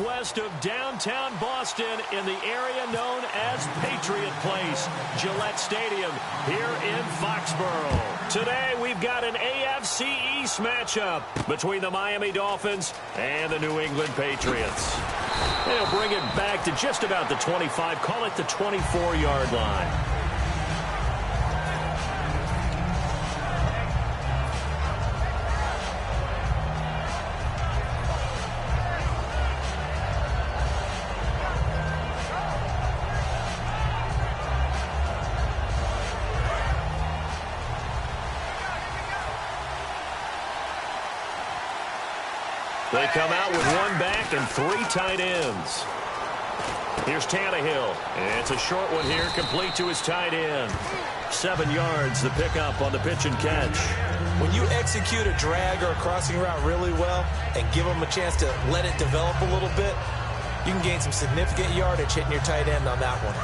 southwest of downtown Boston in the area known as Patriot Place, Gillette Stadium here in Foxborough. Today we've got an AFC East matchup between the Miami Dolphins and the New England Patriots. They'll bring it back to just about the 25, call it the 24-yard line. They come out with one back and three tight ends. Here's Tannehill. It's a short one here, complete to his tight end. 7 yards, the pickup on the pitch and catch. When you execute a drag or a crossing route really well and give them a chance to let it develop a little bit, you can gain some significant yardage hitting your tight end on that one.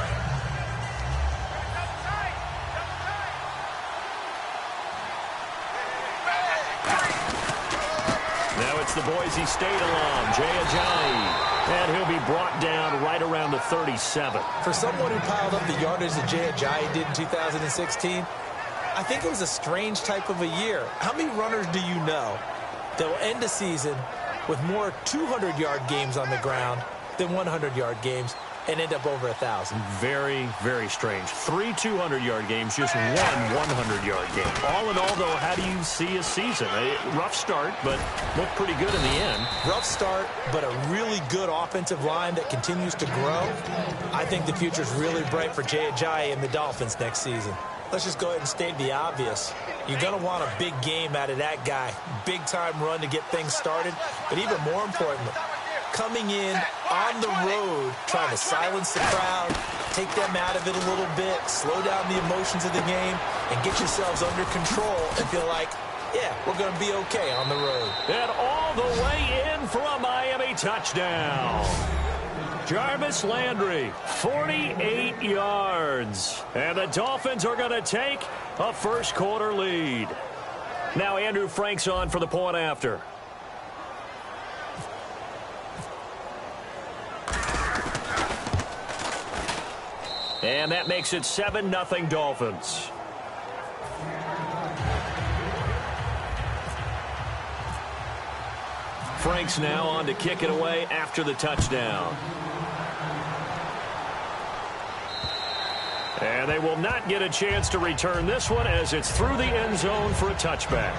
The Boise State alum, Jay, and he'll be brought down right around the 37. For someone who piled up the yardage that Jay did in 2016, I think it was a strange type of a year. How many runners do you know that will end a season with more 200-yard games on the ground than 100-yard games and end up over 1,000? Very, very strange. 3 200-yard games, just one 100-yard game. All in all, though, how do you see a season? A rough start, but looked pretty good in the end. Rough start, but a really good offensive line that continues to grow. I think the future's really bright for Jay Ajayi and the Dolphins next season. Let's just go ahead and state the obvious. You're going to want a big game out of that guy. Big-time run to get things started, but even more importantly, coming in on the road, trying to silence the crowd, take them out of it a little bit, slow down the emotions of the game, and get yourselves under control and feel like, yeah, we're going to be okay on the road. And all the way in for a Miami touchdown. Jarvis Landry, 48 yards. And the Dolphins are going to take a first-quarter lead. Now Andrew Frank's on for the point after. And that makes it 7-0 Dolphins. Frank's now on to kick it away after the touchdown. And they will not get a chance to return this one as it's through the end zone for a touchback.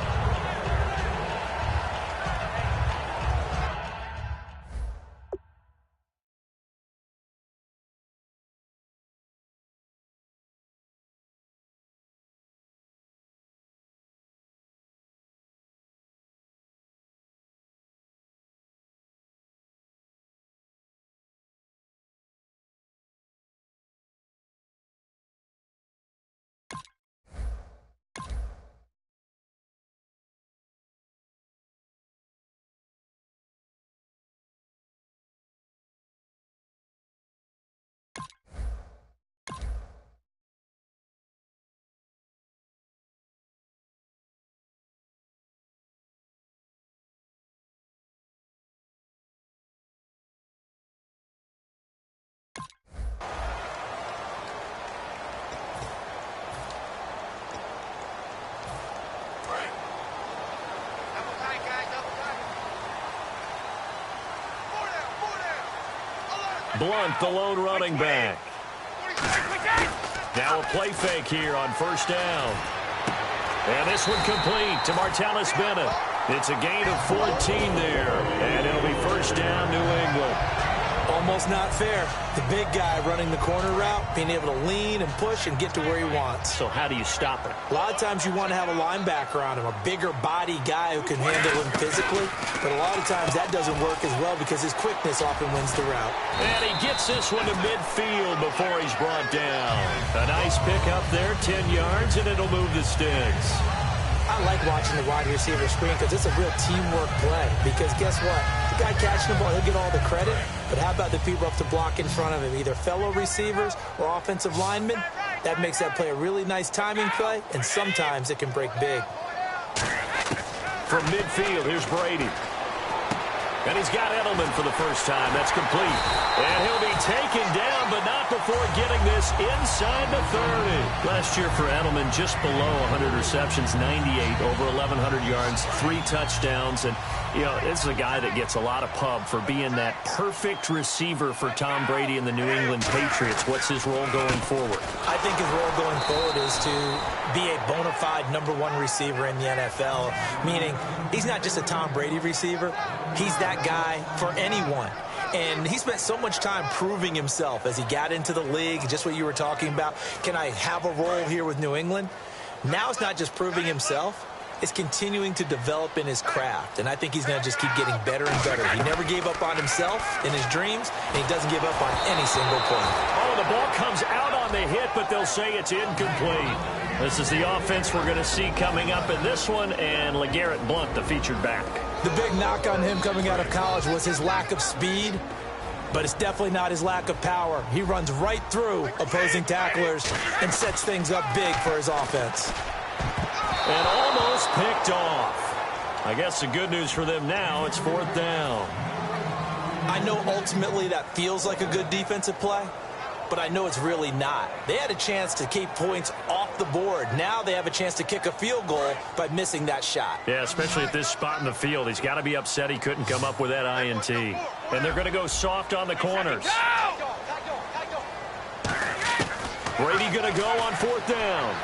Blunt, the lone running back. Now a play fake here on first down. And this one complete to Martellus Bennett. It's a gain of 14 there. And it'll be first down, New England. Almost not fair. The big guy running the corner route, being able to lean and push and get to where he wants. So how do you stop it? A lot of times you want to have a linebacker on him, a bigger body guy who can handle him physically. But a lot of times that doesn't work as well because his quickness often wins the route. And he gets this one to midfield before he's brought down. A nice pickup there, 10 yards, and it'll move the sticks. I like watching the wide receiver screen because it's a real teamwork play. Because guess what? The guy catching the ball, he'll get all the credit. But how about the people up to block in front of him, either fellow receivers or offensive linemen? That makes that play a really nice timing play, and sometimes it can break big. From midfield, here's Brady. And he's got Edelman for the first time. That's complete. And he'll be taken down, but not before getting this inside the 30. Last year for Edelman, just below 100 receptions, 98, over 1,100 yards, 3 touchdowns. And, you know, this is a guy that gets a lot of pub for being that perfect receiver for Tom Brady and the New England Patriots. What's his role going forward? I think his role going forward is to be a bona fide #1 receiver in the NFL, meaning he's not just a Tom Brady receiver. He's that guy for anyone. And he spent so much time proving himself as he got into the league, just what you were talking about. Can I have a role here with New England? Now it's not just proving himself. It's continuing to develop in his craft. And I think he's going to just keep getting better and better. He never gave up on himself in his dreams, and he doesn't give up on any single play. Oh, the ball comes out on the hit, but they'll say it's incomplete. This is the offense we're going to see coming up in this one, and LeGarrette Blount, the featured back. The big knock on him coming out of college was his lack of speed, but it's definitely not his lack of power. He runs right through opposing tacklers and sets things up big for his offense. And almost picked off. I guess the good news for them now, it's 4th down. I know ultimately that feels like a good defensive play, but I know it's really not. They had a chance to keep points off the board. Now they have a chance to kick a field goal by missing that shot. Yeah, especially at this spot in the field. He's got to be upset he couldn't come up with that INT. And they're going to go soft on the corners. Brady going to go on 4th down.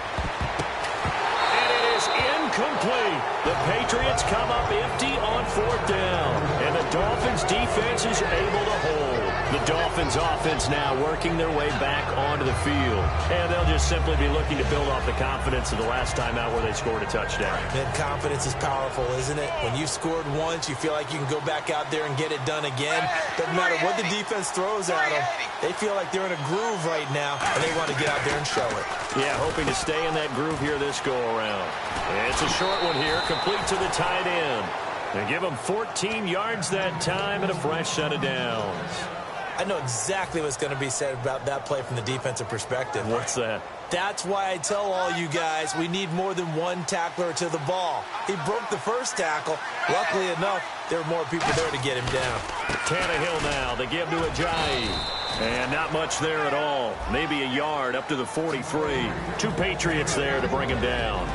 And it is incomplete. The Patriots come up empty on 4th down. And the Dolphins defense is able to hold. The Dolphins offense now working their way back onto the field. And they'll just simply be looking to build off the confidence of the last time out where they scored a touchdown. And confidence is powerful, isn't it? When you've scored once, you feel like you can go back out there and get it done again. Doesn't matter what the defense throws at them. They feel like they're in a groove right now, and they want to get out there and show it. Yeah, hoping to stay in that groove here this go-around. It's a short one here, complete to the tight end. They give him 14 yards that time and a fresh set of downs. I know exactly what's going to be said about that play from the defensive perspective. What's that? That's why I tell all you guys we need more than one tackler to the ball. He broke the first tackle. Luckily enough, there were more people there to get him down. Tannehill now. They give to Ajayi. And not much there at all. Maybe a yard up to the 43. 2 Patriots there to bring him down.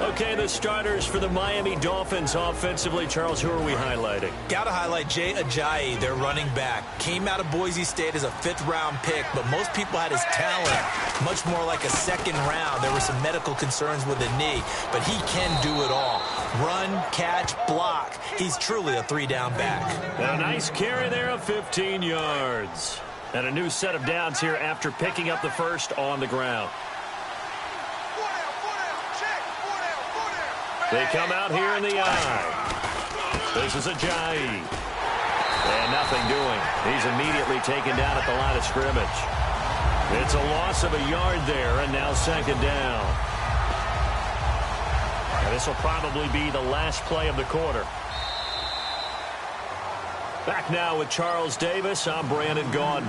Okay, the starters for the Miami Dolphins offensively. Charles, who are we highlighting? Got to highlight Jay Ajayi, their running back. Came out of Boise State as a 5th-round pick, but most people had his talent much more like a 2nd round. There were some medical concerns with the knee, but he can do it all. Run, catch, block. He's truly a 3-down back. And a nice carry there of 15 yards. And a new set of downs here after picking up the first on the ground. They come out here in the eye. This is Ajayi. And nothing doing. He's immediately taken down at the line of scrimmage. It's a loss of a yard there, and now 2nd down. And this will probably be the last play of the quarter. Back now with Charles Davis. I'm Brandon Gaudin.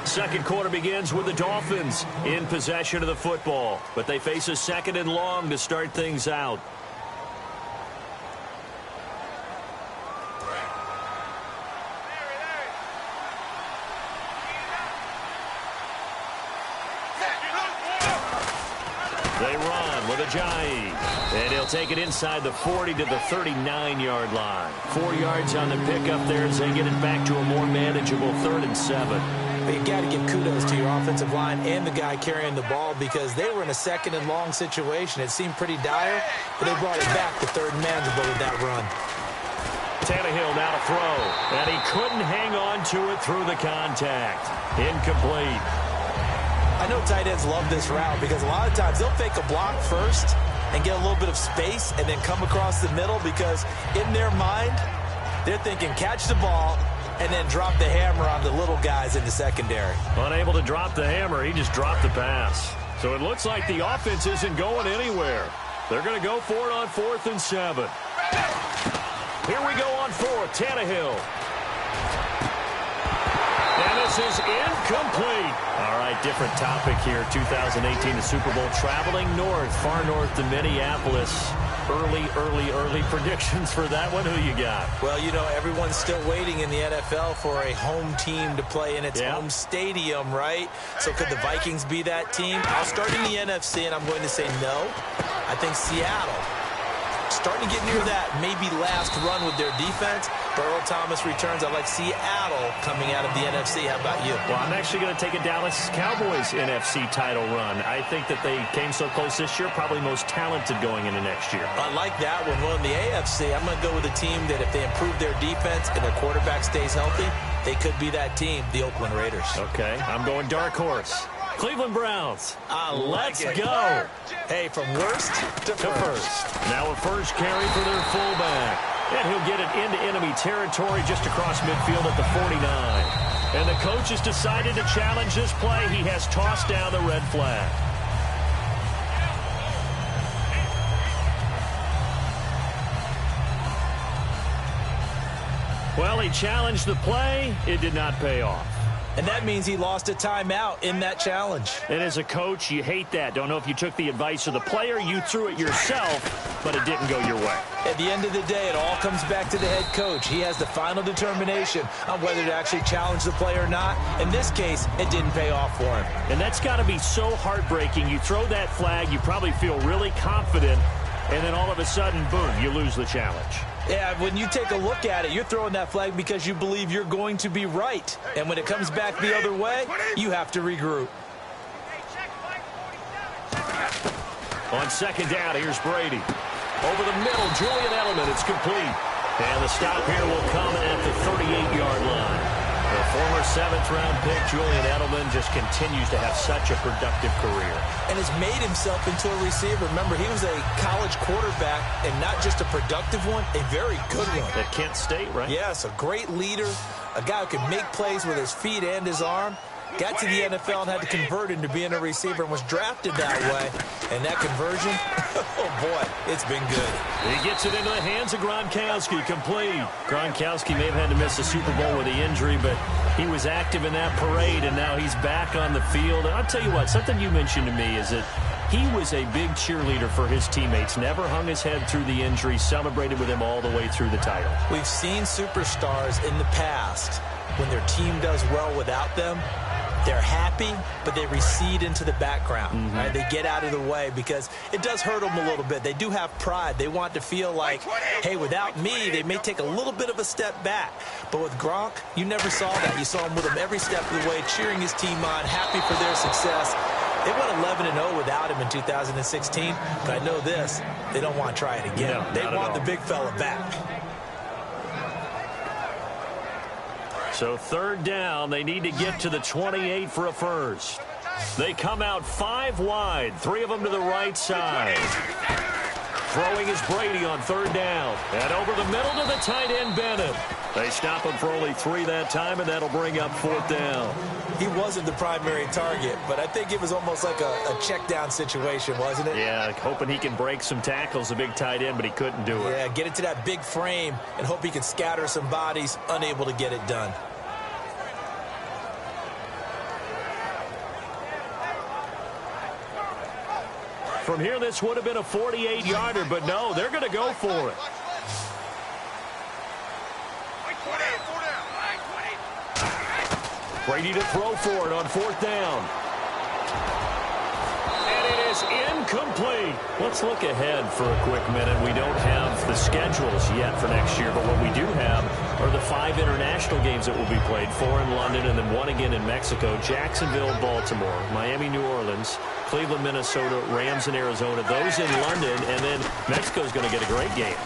Second quarter begins with the Dolphins in possession of the football. But they face a 2nd and long to start things out. They run with Ajayi. And he'll take it inside the 40 to the 39-yard line. 4 yards on the pickup there as they get it back to a more manageable 3rd and 7. But you got to give kudos to your offensive line and the guy carrying the ball because they were in a 2nd and long situation. It seemed pretty dire, but they brought it back to 3rd and manageable with that run. Tannehill now to throw. And he couldn't hang on to it through the contact. Incomplete. I know tight ends love this route because a lot of times they'll fake a block first and get a little bit of space and then come across the middle because in their mind, they're thinking catch the ball and then drop the hammer on the little guys in the secondary. Unable to drop the hammer, he just dropped the pass. So it looks like the offense isn't going anywhere. They're going to go for it on 4th and 7. Here we go on 4th, Tannehill. And this is incomplete. All right, different topic here. 2018, the Super Bowl, traveling north, far north to Minneapolis. early predictions for that one? Who you got? Well, you know, everyone's still waiting in the NFL for a home team to play in its home stadium, right? So could the Vikings be that team? I'll start in the NFC, and I'm going to say no. I think Seattle, starting to get near that maybe last run with their defense. Earl Thomas returns. I like Seattle coming out of the NFC. How about you? Well, I'm actually going to take a Dallas Cowboys NFC title run. I think that they came so close this year, probably most talented going into next year. I like that one. Well, in the AFC, I'm going to go with a team that if they improve their defense and their quarterback stays healthy, they could be that team, the Oakland Raiders. Okay, I'm going dark horse. Cleveland Browns. Let's go. Hey, from worst to first. Now a first carry for their fullback. And he'll get it into enemy territory just across midfield at the 49. And the coach has decided to challenge this play. He has tossed down the red flag. Well, he challenged the play. It did not pay off. And that means he lost a timeout in that challenge. And as a coach, you hate that. Don't know if you took the advice of the player, you threw it yourself, but it didn't go your way. At the end of the day, it all comes back to the head coach. He has the final determination on whether to actually challenge the play or not. In this case, it didn't pay off for him. And that's got to be so heartbreaking. You throw that flag, you probably feel really confident, and then all of a sudden, boom, you lose the challenge. Yeah, when you take a look at it, you're throwing that flag because you believe you're going to be right. And when it comes back the other way, you have to regroup. On second down, here's Brady. Over the middle, Julian Edelman, it's complete. And the stop here will come at the 38-yard line. The former 7th-round pick, Julian Edelman, just continues to have such a productive career. And has made himself into a receiver. Remember, he was a college quarterback, and not just a productive one, a very good one. At Kent State, right? Yes, a great leader, a guy who can make plays with his feet and his arm. Got to the NFL and had to convert into being a receiver and was drafted that way. And that conversion, oh boy, it's been good. He gets it into the hands of Gronkowski, complete. Gronkowski may have had to miss the Super Bowl with the injury, but he was active in that parade, and now he's back on the field. And I'll tell you what, something you mentioned to me is that he was a big cheerleader for his teammates, never hung his head through the injury, celebrated with him all the way through the title. We've seen superstars in the past, when their team does well without them, they're happy, but they recede into the background. Right? They get out of the way because it does hurt them a little bit. They do have pride. They want to feel like, hey, without me, they may take a little bit of a step back. But with Gronk, you never saw that. You saw him with him every step of the way, cheering his team on, happy for their success. They went 11-0 without him in 2016, but I know this, they don't want to try it again. No, they want the big fella back. So third down, they need to get to the 28 for a first. They come out 5 wide, 3 of them to the right side. Throwing is Brady on third down. And over the middle to the tight end, Bennett. They stop him for only 3 that time, and that'll bring up 4th down. He wasn't the primary target, but I think it was almost like a check down situation, wasn't it? Yeah, hoping he can break some tackles, a big tight end, but he couldn't do it. Yeah, get it to that big frame and hope he can scatter some bodies, unable to get it done. From here, this would have been a 48-yarder, but no, they're going to go for it. Brady to throw for it on 4th down. And it is incomplete. Let's look ahead for a quick minute. We don't have the schedules yet for next year, but what we do have are the 5 international games that will be played, 4 in London and then 1 again in Mexico, Jacksonville, Baltimore, Miami, New Orleans, Cleveland, Minnesota, Rams in Arizona, those in London, and then Mexico's going to get a great game.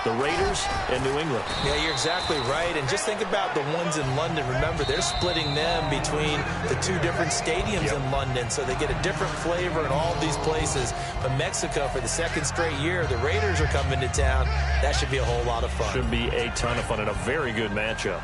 The Raiders and New England. Yeah, you're exactly right. And just think about the ones in London. Remember, they're splitting them between the 2 different stadiums in London, so they get a different flavor in all these places. But Mexico, for the 2nd straight year, the Raiders are coming to town. That should be a whole lot of fun. Should be a ton of fun and a very good matchup.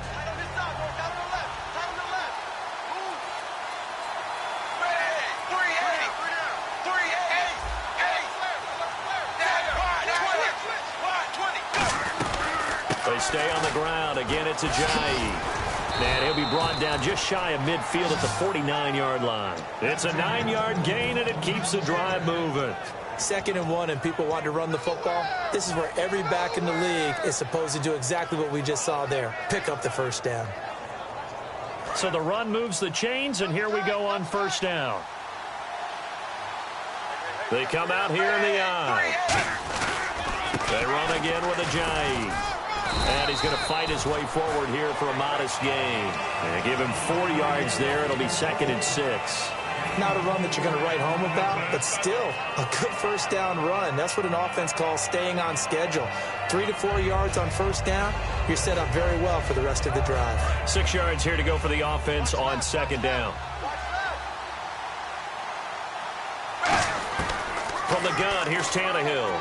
They stay on the ground. Again, it's Ajayi. And he'll be brought down just shy of midfield at the 49-yard line. It's a 9-yard gain, and it keeps the drive moving. 2nd and 1 and people want to run the football, this is where every back in the league is supposed to do exactly what we just saw there, pick up the first down. So the run moves the chains, and here we go on 1st down. They come out here in the eye. They run again with a Jay. And he's going to fight his way forward here for a modest gain. And give him 4 yards there. It'll be 2nd and 6. Not a run that you're going to write home about, but still a good first down run. That's what an offense calls staying on schedule. 3 to 4 yards on first down, you're set up very well for the rest of the drive. 6 yards here to go for the offense on 2nd down. From the gun, here's Tannehill.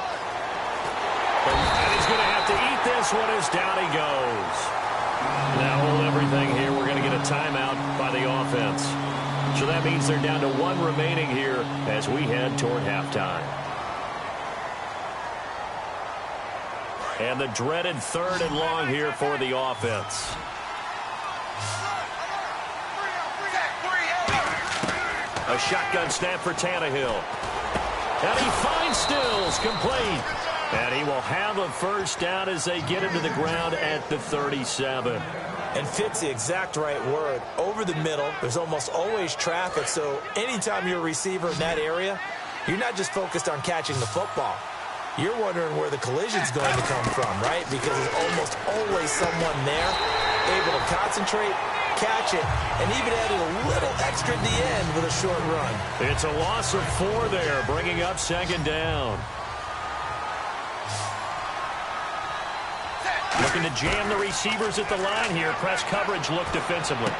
And he's going to have to eat this one as down he goes. Now hold everything here. We're going to get a timeout by the offense. So that means they're down to 1 remaining here as we head toward halftime. And the dreaded 3rd and long here for the offense. A shotgun snap for Tannehill. And he finds Stills, complete. And he will have a first down as they get into the ground at the 37. And fit's the exact right word. Over the middle, there's almost always traffic, so anytime you're a receiver in that area, you're not just focused on catching the football. You're wondering where the collision's going to come from, right? Because there's almost always someone there able to concentrate, catch it, and even added a little extra at the end with a short run. It's a loss of 4 there, bringing up 2nd down. Looking to jam the receivers at the line here. Press coverage look defensively.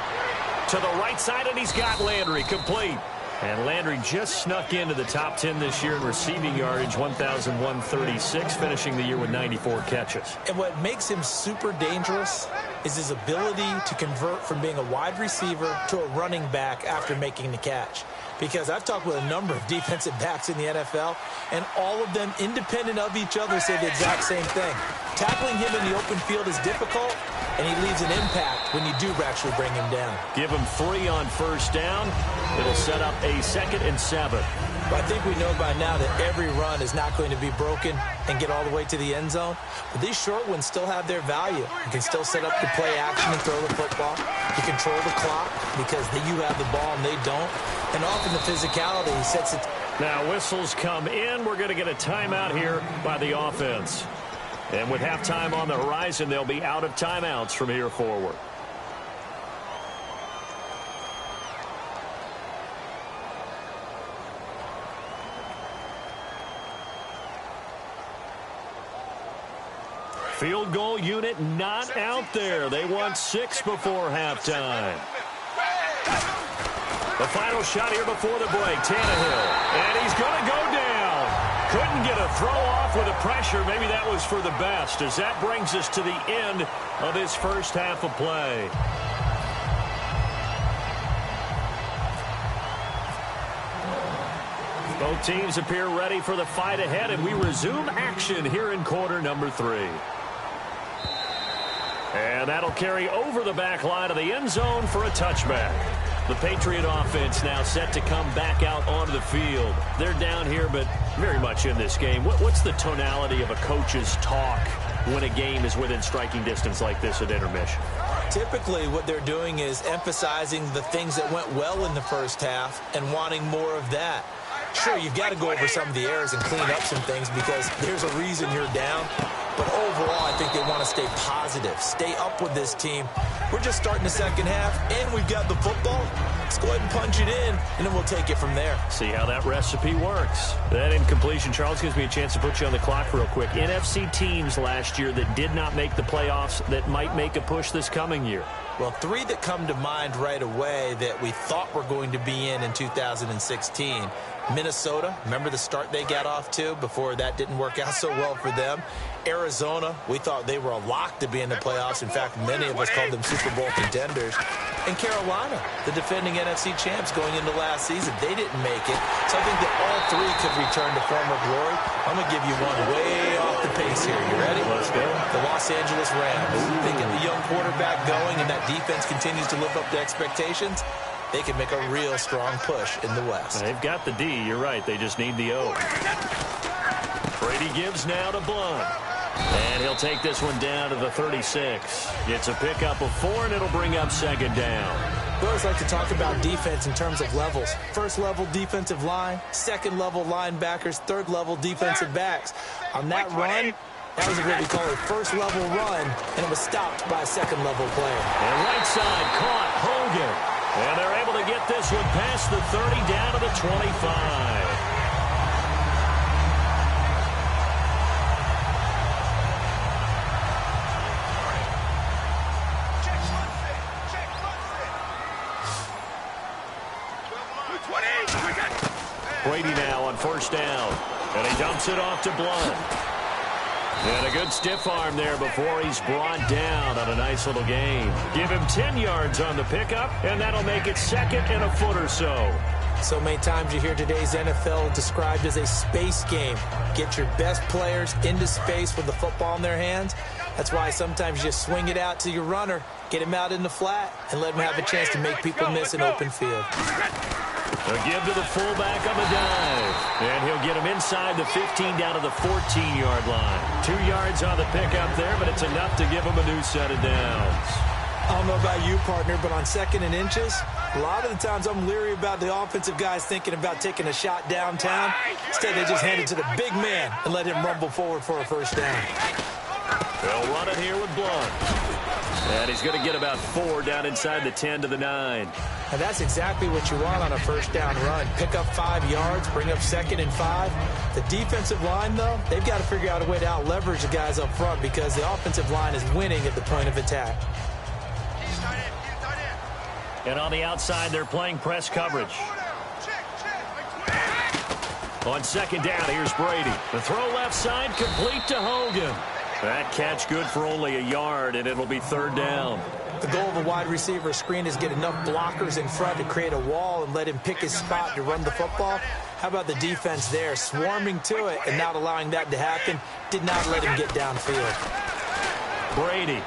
To the right side, and he's got Landry complete. And Landry just snuck into the top 10 this year in receiving yardage, 1,136, finishing the year with 94 catches. And what makes him super dangerous is his ability to convert from being a wide receiver to a running back after making the catch. Because I've talked with a number of defensive backs in the NFL, and all of them, independent of each other, say the exact same thing. Tackling him in the open field is difficult, and he leaves an impact when you do actually bring him down. Give him 3 on first down. It'll set up a 2nd and 7. But I think we know by now that every run is not going to be broken and get all the way to the end zone. But these short ones still have their value. You can still set up the play action and throw the football. You control the clock because you have the ball and they don't. And often the physicality sets it. Now whistles come in. We're going to get a timeout here by the offense. And with halftime on the horizon, they'll be out of timeouts from here forward. Field goal unit not out there. They want 6 before halftime. The final shot here before the break, Tannehill. And he's going to go down. Couldn't get a throw off with the pressure. Maybe that was for the best, as that brings us to the end of this first half of play. Both teams appear ready for the fight ahead, and we resume action here in quarter number 3. And that'll carry over the back line of the end zone for a touchback. The Patriot offense now set to come back out onto the field. They're down here, but very much in this game. What's the tonality of a coach's talk when a game is within striking distance like this at intermission? Typically, what they're doing is emphasizing the things that went well in the first half and wanting more of that. Sure, you've got to go over some of the errors and clean up some things because there's a reason you're down. But overall, I think they want to stay positive, stay up with this team. We're just starting the second half, and we've got the football. Let's go ahead and punch it in, and then we'll take it from there. See how that recipe works. That incompletion, Charles, gives me a chance to put you on the clock real quick. NFC teams last year that did not make the playoffs that might make a push this coming year. Well, 3 that come to mind right away that we thought were going to be in 2016. Minnesota, remember the start they got off to before that didn't work out so well for them. Arizona, we thought they were a lock to be in the playoffs. In fact, many of us called them Super Bowl contenders. And Carolina, the defending NFC champs going into last season, they didn't make it. So I think that all 3 could return to former glory. I'm going to give you one way off the pace here. You ready? Let's go. The Los Angeles Rams. They get the young quarterback going, and that defense continues to live up to expectations. they can make a real strong push in the West. They've got the D. You're right. They just need the O. Brady gives now to Blunt. And he'll take this one down to the 36. It's a pickup of 4, and it'll bring up second down. We always like to talk about defense in terms of levels. First level defensive line, second level linebackers, third level defensive backs. On that run, that was what we call a first level run, and it was stopped by a second level player. And right side caught Hogan. And they're able to get this one past the 30 down to the 25. Brady now on first down. And he dumps it off to Blunt. And a good stiff arm there before he's brought down on a nice little gain. Give him 10 yards on the pickup, and that'll make it second and a foot or so. So many times you hear today's NFL described as a space game. Get your best players into space with the football in their hands. That's why sometimes you just swing it out to your runner, get him out in the flat, and let him have a chance to make people miss an open field. They'll give to the fullback on the dive. And he'll get him inside the 15 down to the 14-yard line. 2 yards on the pickup there, but it's enough to give him a new set of downs. I don't know about you, partner, but on second and inches, a lot of the times I'm leery about the offensive guys thinking about taking a shot downtown. Instead, they just hand it to the big man and let him rumble forward for a first down. They'll run it here with Blunt. And he's going to get about 4 down inside the 10 to the 9. And that's exactly what you want on a first down run. Pick up 5 yards, bring up second and 5. The defensive line, though, they've got to figure out a way to out-leverage the guys up front because the offensive line is winning at the point of attack. And on the outside, they're playing press coverage. On second down, here's Brady. The throw left side, complete to Hogan. That catch good for only a yard, and it'll be third down. The goal of a wide receiver screen is get enough blockers in front to create a wall and let him pick his spot to run the football. How about the defense there, swarming to it and not allowing that to happen? Did not let him get downfield. Brady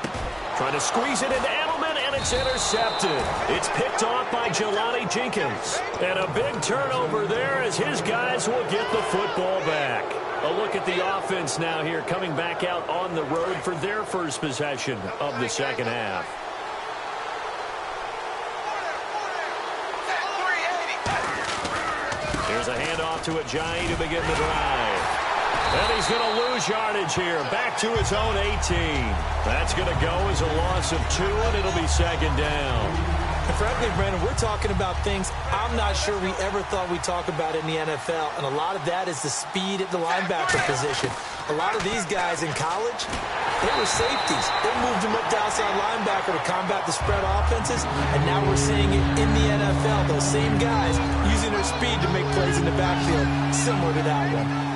trying to squeeze it into Edelman, and it's intercepted. It's picked off by Jelani Jenkins. And a big turnover there as his guys will get the football back. A look at the offense now here, coming back out on the road for their first possession of the second half. Here's a handoff to Ajayi to begin the drive. And he's going to lose yardage here, back to his own 18. That's going to go as a loss of 2, and it'll be second down. And frankly, Brandon, we're talking about things I'm not sure we ever thought we'd talk about in the NFL, and a lot of that is the speed at the linebacker position. A lot of these guys in college, they were safeties. They moved them up to outside linebacker to combat the spread offenses, and now we're seeing it in the NFL. Those same guys using their speed to make plays in the backfield, similar to that one.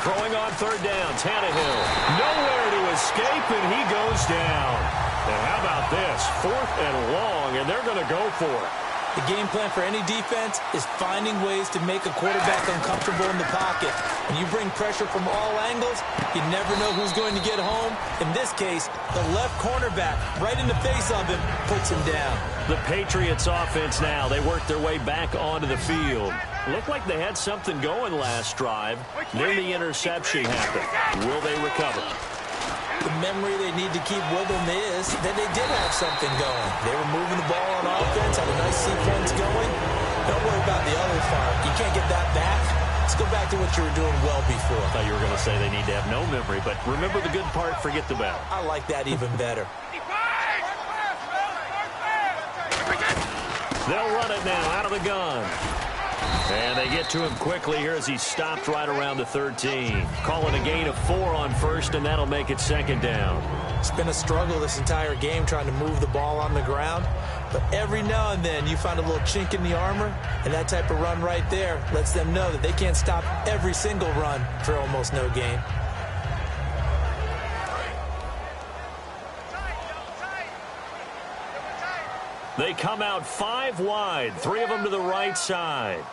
Throwing on third down, Tannehill. Nowhere to escape, and he goes down. And how about this? 4th and long, and they're going to go for it. The game plan for any defense is finding ways to make a quarterback uncomfortable in the pocket. When you bring pressure from all angles, you never know who's going to get home. In this case, the left cornerback, right in the face of him, puts him down. The Patriots offense now, they work their way back onto the field. Looked like they had something going last drive. Then the interception happened. Will they recover? The memory they need to keep with them is that they did have something going. They were moving the ball on offense, had a nice sequence going. Don't worry about the other part. You can't get that back. Let's go back to what you were doing well before. I thought you were going to say they need to have no memory, but remember the good part, forget the bad. I like that even better. They'll run it now out of the gun. And they get to him quickly here as he stopped right around the 13. Calling a gain of 4 on first, and that'll make it second down. It's been a struggle this entire game trying to move the ball on the ground. But every now and then you find a little chink in the armor, and that type of run right there lets them know that they can't stop every single run for almost no gain. They come out 5 wide, 3 of them to the right side.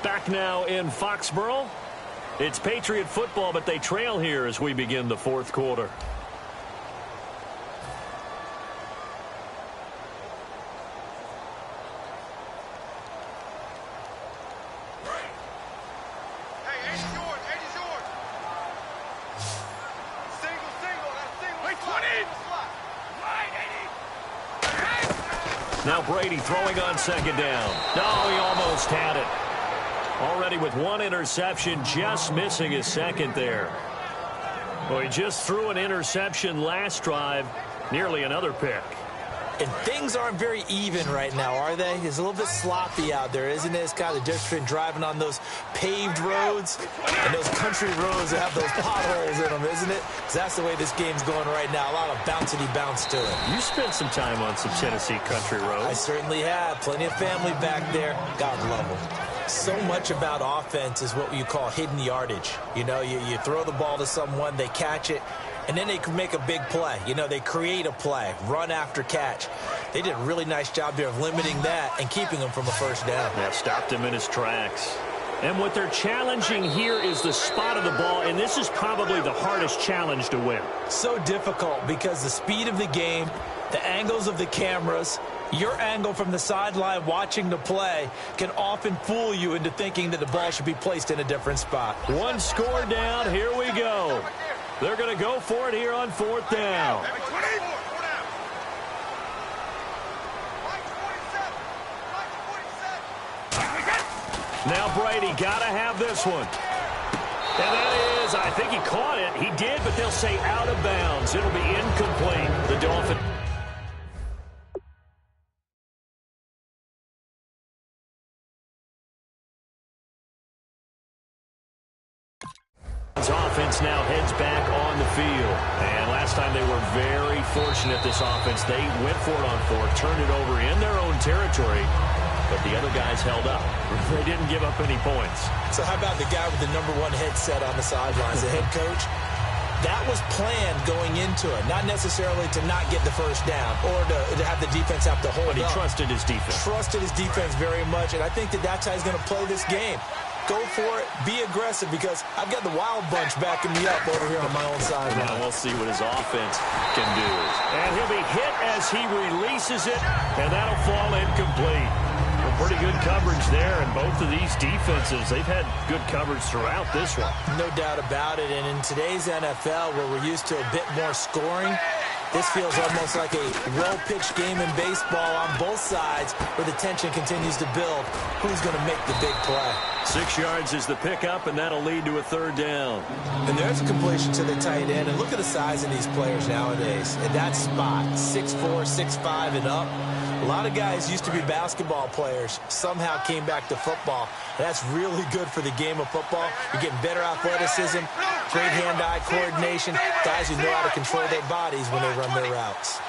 Back now in Foxborough. It's Patriot football, but they trail here as we begin the fourth quarter. Now Brady throwing on second down. No, he almost had it. Already with one interception, just missing his second there. Well, he just threw an interception last drive, nearly another pick. And things aren't very even right now, are they? It's a little bit sloppy out there, isn't it? It's kind of the difference between driving on those paved roads and those country roads that have those potholes in them, isn't it? Because that's the way this game's going right now. A lot of bouncy bounce to it. You spent some time on some Tennessee country roads. I certainly have. Plenty of family back there. God love them. So much about offense is what you call hidden yardage. You know, you throw the ball to someone, they catch it, and then they can make a big play. You know, they create a play, run after catch. They did a really nice job there of limiting that and keeping him from a first down. Yeah, stopped him in his tracks. And what they're challenging here is the spot of the ball, and this is probably the hardest challenge to win. So difficult because the speed of the game, the angles of the cameras, your angle from the sideline watching the play can often fool you into thinking that the ball should be placed in a different spot. One score down. Here we go. They're going to go for it here on fourth down. Now Brady got to have this one. And that is, I think he caught it. He did, but they'll say out of bounds. It'll be incomplete. The Dolphins. Offense now heads back on the field. And last time they were very fortunate, this offense. They went for it on fourth, turned it over in their own territory, but the other guys held up. They didn't give up any points. So how about the guy with the #1 headset on the sidelines, the head coach? That was planned going into it, not necessarily to not get the first down or to have the defense have to hold up. But he trusted his defense. Trusted his defense very much, and I think that that's how he's going to play this game. Go for it. Be aggressive because I've got the wild bunch backing me up over here on my own side. Now we'll see what his offense can do. And he'll be hit as he releases it, and that'll fall incomplete. Well, pretty good coverage there, and both of these defenses, they've had good coverage throughout this one. No doubt about it, and in today's NFL, where we're used to a bit more scoring, this feels almost like a well-pitched game in baseball on both sides where the tension continues to build. Who's going to make the big play? 6 yards is the pickup, and that'll lead to a third down. And there's a completion to the tight end. And look at the size of these players nowadays. At that spot, 6'4", 6'5", and up. A lot of guys used to be basketball players, somehow came back to football. That's really good for the game of football. You're getting better athleticism, great hand-eye coordination, guys who know how to control their bodies when they run their routes.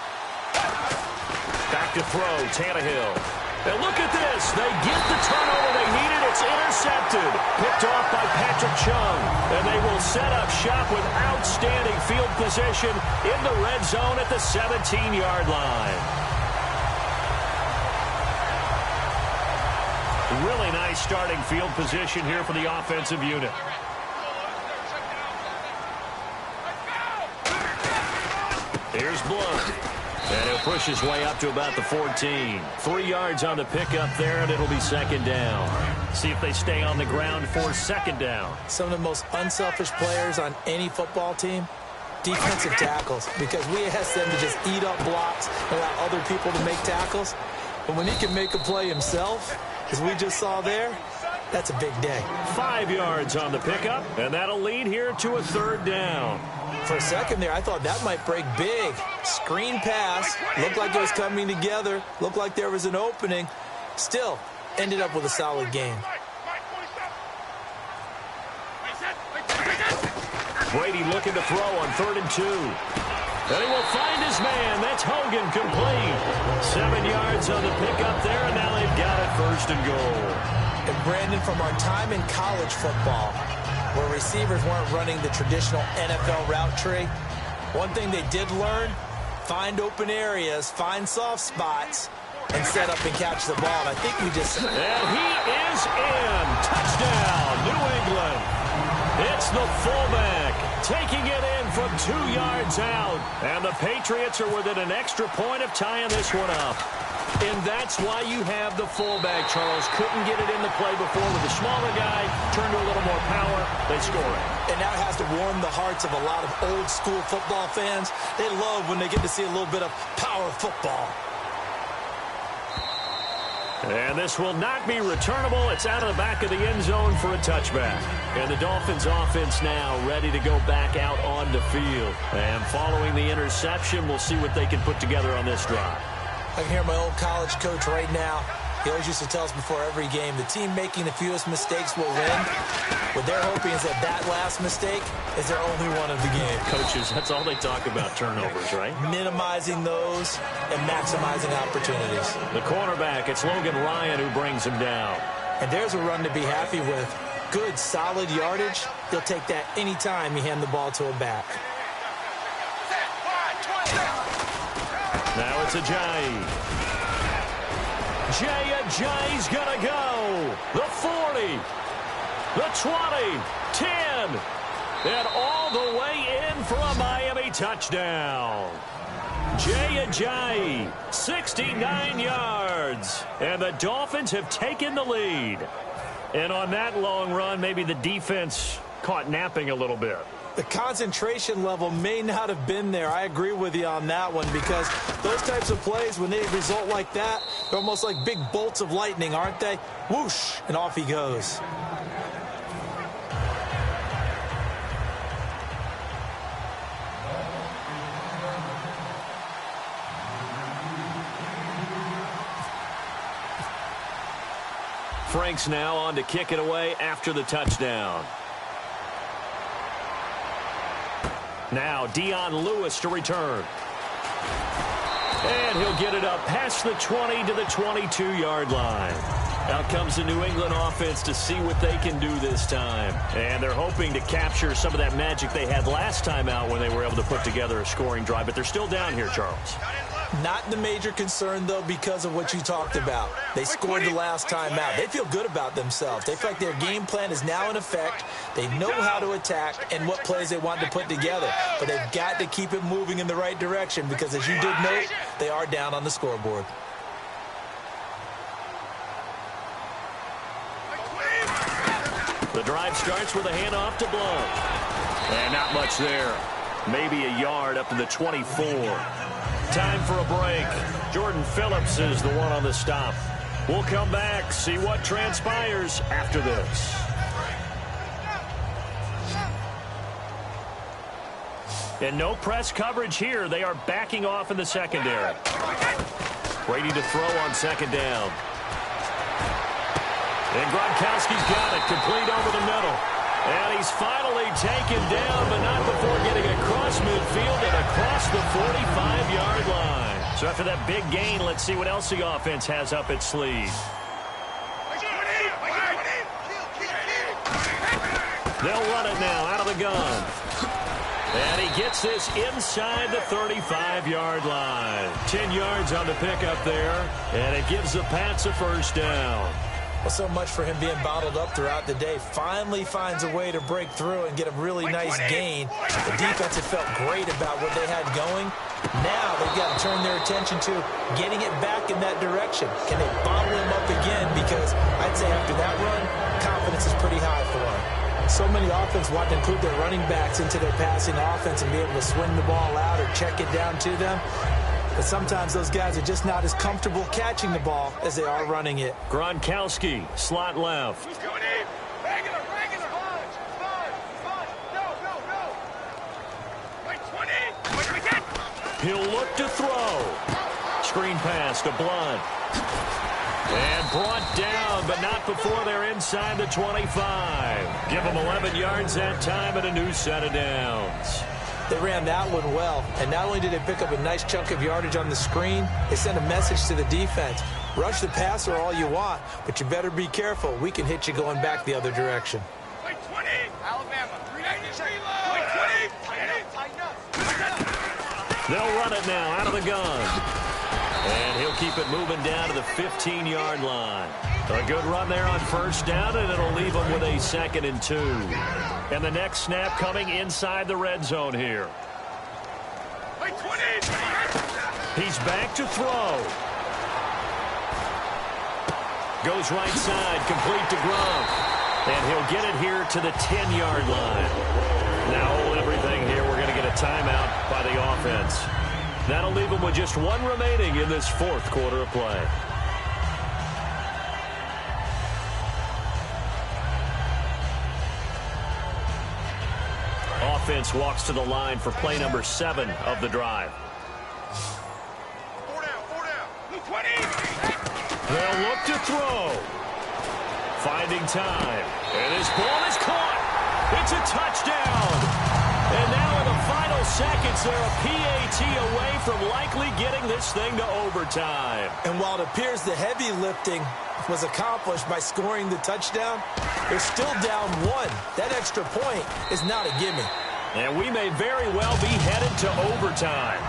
Back to throw, Tannehill. And look at this. They get the turnover they needed. It's intercepted. Picked off by Patrick Chung. And they will set up shop with outstanding field position in the red zone at the 17-yard line. Really nice starting field position here for the offensive unit. Here's Blunt. And he'll push his way up to about the 14. 3 yards on the pickup there, and it'll be second down. See if they stay on the ground for second down. Some of the most unselfish players on any football team, defensive tackles, because we ask them to just eat up blocks and allow other people to make tackles. But when he can make a play himself, as we just saw there, that's a big day. 5 yards on the pickup, and that'll lead here to a third down. For a second there, I thought that might break big. Screen pass, looked like it was coming together, looked like there was an opening. Still, ended up with a solid game. Brady looking to throw on 3rd and 2. And he will find his man. That's Hogan, complete. 7 yards on the pickup there, and now they've got it 1st and goal. And Brandon, from our time in college football, where receivers weren't running the traditional NFL route tree, one thing they did learn, find open areas, find soft spots, and set up and catch the ball. And I think we just... And he is in. Touchdown, New England. the fullback, taking it in from 2 yards out. And the Patriots are within an extra point of tying this one up. And that's why you have the fullback, Charles. Couldn't get it into play before with the smaller guy. Turned to a little more power. They score it. And that has to warm the hearts of a lot of old-school football fans. They love when they get to see a little bit of power football. And this will not be returnable. It's out of the back of the end zone for a touchback. And the Dolphins offense now ready to go back out on the field. And following the interception, we'll see what they can put together on this drive. I can hear my old college coach right now. He always used to tell us before every game, the team making the fewest mistakes will win. What they're hoping is that last mistake is their only one of the game. Coaches, that's all they talk about, turnovers, right? Minimizing those and maximizing opportunities. The cornerback, it's Logan Ryan who brings him down. And there's a run to be happy with. Good, solid yardage. He'll take that anytime you hand the ball to a back. Now it's Ajayi. Jay's gonna go. The 40, the 20, 10, and all the way in for a Miami touchdown. Ajayi, 69 yards, and the Dolphins have taken the lead. And on that long run, maybe the defense caught napping a little bit. The concentration level may not have been there. I agree with you on that one because those types of plays, when they result like that, they're almost like big bolts of lightning, aren't they? Whoosh, and off he goes. Frank's now on to kick it away after the touchdown. Now Dion Lewis to return. And he'll get it up past the 20 to the 22-yard line. Out comes the New England offense to see what they can do this time. And they're hoping to capture some of that magic they had last time out when they were able to put together a scoring drive. But they're still down here, Charles. Not the major concern, though, because of what you talked about. They scored the last time out. They feel good about themselves. They feel like their game plan is now in effect. They know how to attack and what plays they want to put together. But they've got to keep it moving in the right direction because, as you did note, they are down on the scoreboard. The drive starts with a handoff to Blount. And not much there. Maybe a yard up to the 24. Time for a break. Jordan Phillips is the one on the stop. We'll come back, see what transpires after this. And no press coverage here. They are backing off in the secondary. Waiting to throw on second down. And Gronkowski's got it, complete over the middle. And he's finally taken down, but not before getting across midfield and across the 45-yard line. So after that big gain, let's see what else the offense has up its sleeve. They'll run it now out of the gun. And he gets this inside the 35-yard line. 10 yards on the pickup there, and it gives the Pats a first down. Well, so much for him being bottled up throughout the day. Finally finds a way to break through and get a really nice gain. The defense had felt great about what they had going. Now they've got to turn their attention to getting it back in that direction. Can they bottle him up again? Because I'd say after that run, confidence is pretty high for him. So many offenses want to include their running backs into their passing offense and be able to swing the ball out or check it down to them. But sometimes those guys are just not as comfortable catching the ball as they are running it. Gronkowski, slot left. He'll look to throw. Screen pass to Blount. And brought down, but not before they're inside the 25. Give them 11 yards that time and a new set of downs. They ran that one well, and not only did they pick up a nice chunk of yardage on the screen, they sent a message to the defense. Rush the passer all you want, but you better be careful. We can hit you going back the other direction. They'll run it now out of the gun. And he'll keep it moving down to the 15-yard line. A good run there on first down, and it'll leave him with a 2nd and 2. And the next snap coming inside the red zone here. He's back to throw. Goes right side, complete to Gronk. And he'll get it here to the 10-yard line. Now hold everything here. We're going to get a timeout by the offense. That'll leave him with just one remaining in this 4th quarter of play. Offense walks to the line for play number 7 of the drive. 4 down. 20. They'll look to throw. Finding time. And his ball is caught. It's a touchdown. And now in the final seconds, they're a PAT away from likely getting this thing to overtime. And while it appears the heavy lifting was accomplished by scoring the touchdown, they're still down 1. That extra point is not a gimme. And we may very well be headed to overtime.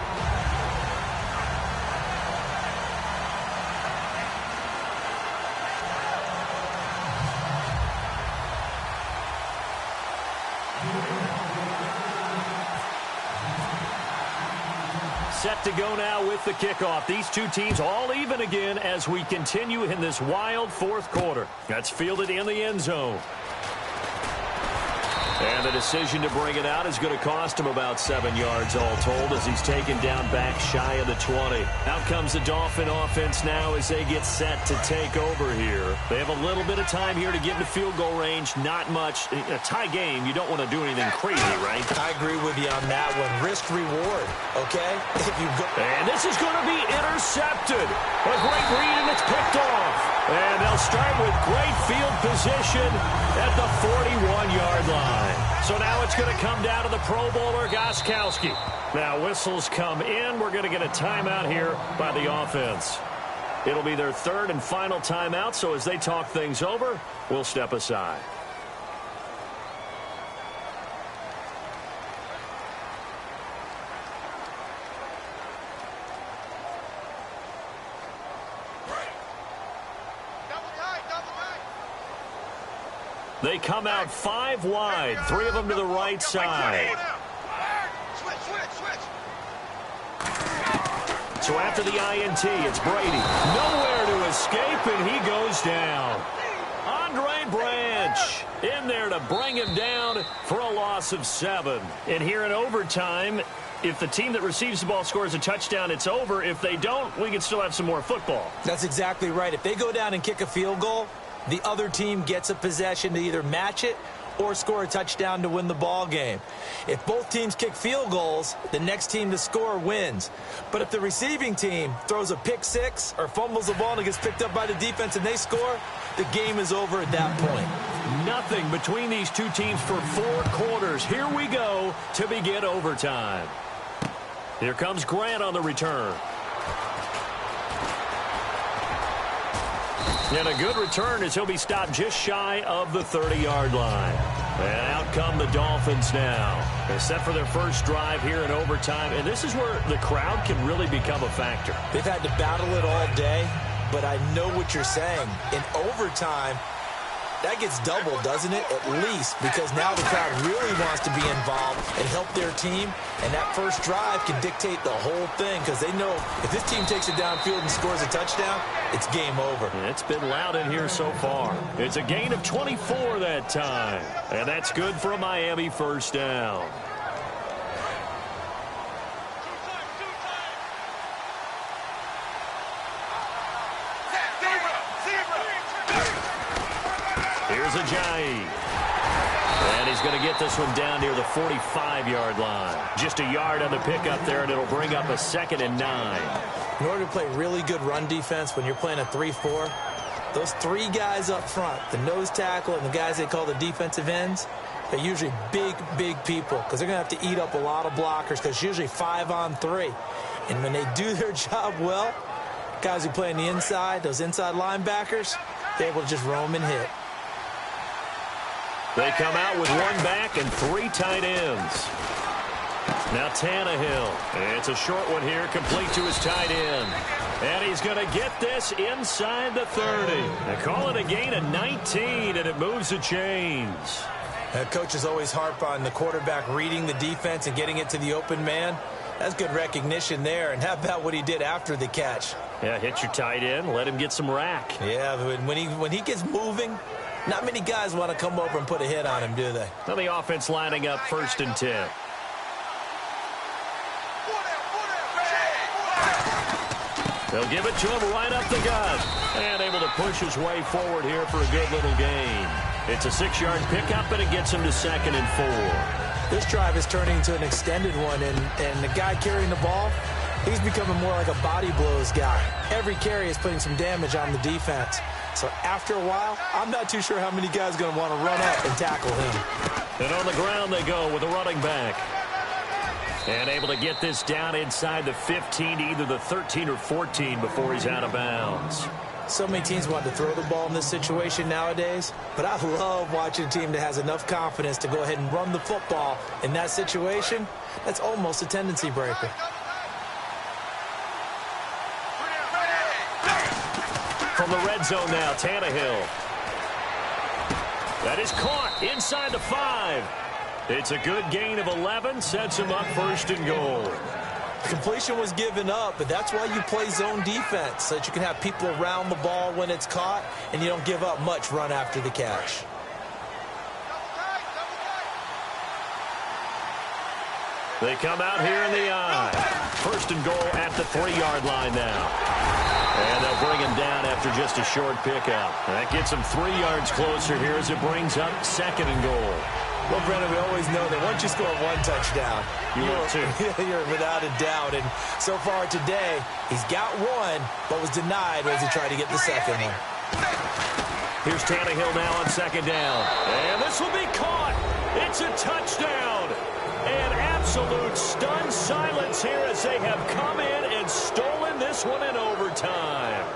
Set to go now with the kickoff. These two teams all even again as we continue in this wild 4th quarter. That's fielded in the end zone. And the decision to bring it out is going to cost him about 7 yards all told as he's taken down back shy of the 20. Out comes the Dolphin offense now as they get set to take over here. They have a little bit of time here to get into field goal range. Not much. A tie game, you don't want to do anything crazy, right? I agree with you on that one. Risk reward, okay? If you go. And this is going to be intercepted. A great read, and it's picked off. And they'll start with great field position at the 41-yard line. So now it's going to come down to the Pro Bowler, Gostkowski. Now whistles come in. We're going to get a timeout here by the offense. It'll be their 3rd and final timeout, so as they talk things over, we'll step aside. They come out 5 wide, 3 of them to the right side. So after the INT, it's Brady. Nowhere to escape, and he goes down. Andre Branch in there to bring him down for a loss of 7. And here in overtime, if the team that receives the ball scores a touchdown, it's over. If they don't, we can still have some more football. That's exactly right. If they go down and kick a field goal, the other team gets a possession to either match it or score a touchdown to win the ball game. If both teams kick field goals, the next team to score wins. But if the receiving team throws a pick 6 or fumbles the ball and it gets picked up by the defense and they score, the game is over at that point. Nothing between these two teams for 4 quarters. Here we go to begin overtime. Here comes Grant on the return. And a good return as he'll be stopped just shy of the 30-yard line. And out come the Dolphins now. They're set for their first drive here in overtime, and this is where the crowd can really become a factor. They've had to battle it all day, but I know what you're saying. In overtime, that gets doubled, doesn't it? At least, because now the crowd really wants to be involved and help their team, and that first drive can dictate the whole thing because they know if this team takes it downfield and scores a touchdown, it's game over. It's been loud in here so far. It's a gain of 24 that time, and that's good for a Miami first down. Here's Ajayi. And he's going to get this one down near the 45-yard line. Just a yard on the pickup there, and it'll bring up a 2nd and 9. In order to play really good run defense when you're playing a 3-4, those 3 guys up front, the nose tackle and the guys they call the defensive ends, they're usually big, big people because they're going to have to eat up a lot of blockers because it's usually 5 on 3. And when they do their job well, guys who play on the inside, those inside linebackers, they're able to just roam and hit. They come out with 1 back and 3 tight ends. Now Tannehill. It's a short one here, complete to his tight end. And he's going to get this inside the 30. They call it a gain of 19, and it moves the chains. Coaches always harp on the quarterback reading the defense and getting it to the open man. That's good recognition there. And how about what he did after the catch? Yeah, hit your tight end, let him get some rack. Yeah, when he gets moving, not many guys want to come over and put a hit on him, do they? Now the offense lining up 1st and 10. They'll give it to him right up the gut. And able to push his way forward here for a good little gain. It's a 6-yard pickup, and it gets him to 2nd and 4. This drive is turning into an extended one, and the guy carrying the ball, he's becoming more like a body blows guy. Every carry is putting some damage on the defense. So after a while, I'm not too sure how many guys are going to want to run up and tackle him. And on the ground they go with a running back. And able to get this down inside the 15 to either the 13 or 14 before he's out of bounds. So many teams want to throw the ball in this situation nowadays, but I love watching a team that has enough confidence to go ahead and run the football in that situation. That's almost a tendency breaker. From the red zone now, Tannehill. That is caught inside the 5. It's a good gain of 11, sets him up 1st and goal. Completion was given up, but that's why you play zone defense, so that you can have people around the ball when it's caught, and you don't give up much run after the catch. They come out here in the eye. 1st and goal at the 3-yard line now. And they'll bring him down after just a short pickup. That gets him 3 yards closer here as it brings up 2nd and goal. Well, Brennan, we always know that once you score 1 touchdown, you're without a doubt. And so far today, he's got 1, but was denied as he tried to get the 2nd one. Here's Tannehill now on 2nd down. And this will be caught. It's a touchdown. And absolute stunned silence here as they have come in and stolen this one in overtime.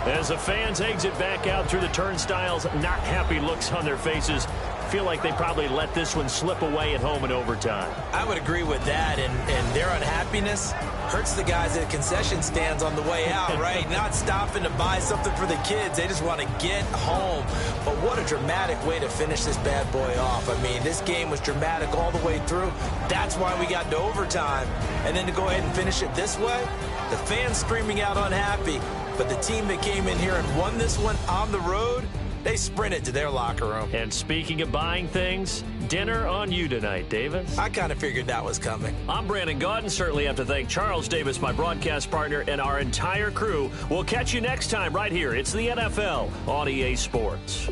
As the fans exit back out through the turnstiles, not happy looks on their faces. Feel like they probably let this one slip away at home in overtime. I would agree with that, and their unhappiness hurts the guys at concession stands on the way out, right? Not stopping to buy something for the kids. They just want to get home. But what a dramatic way to finish this bad boy off. I mean, this game was dramatic all the way through. That's why we got to overtime. And then to go ahead and finish it this way, the fans screaming out unhappy. But the team that came in here and won this one on the road, they sprinted to their locker room. And speaking of buying things, dinner on you tonight, Davis. I kind of figured that was coming. I'm Brandon Gaudin. Certainly have to thank Charles Davis, my broadcast partner, and our entire crew. We'll catch you next time right here. It's the NFL on EA Sports.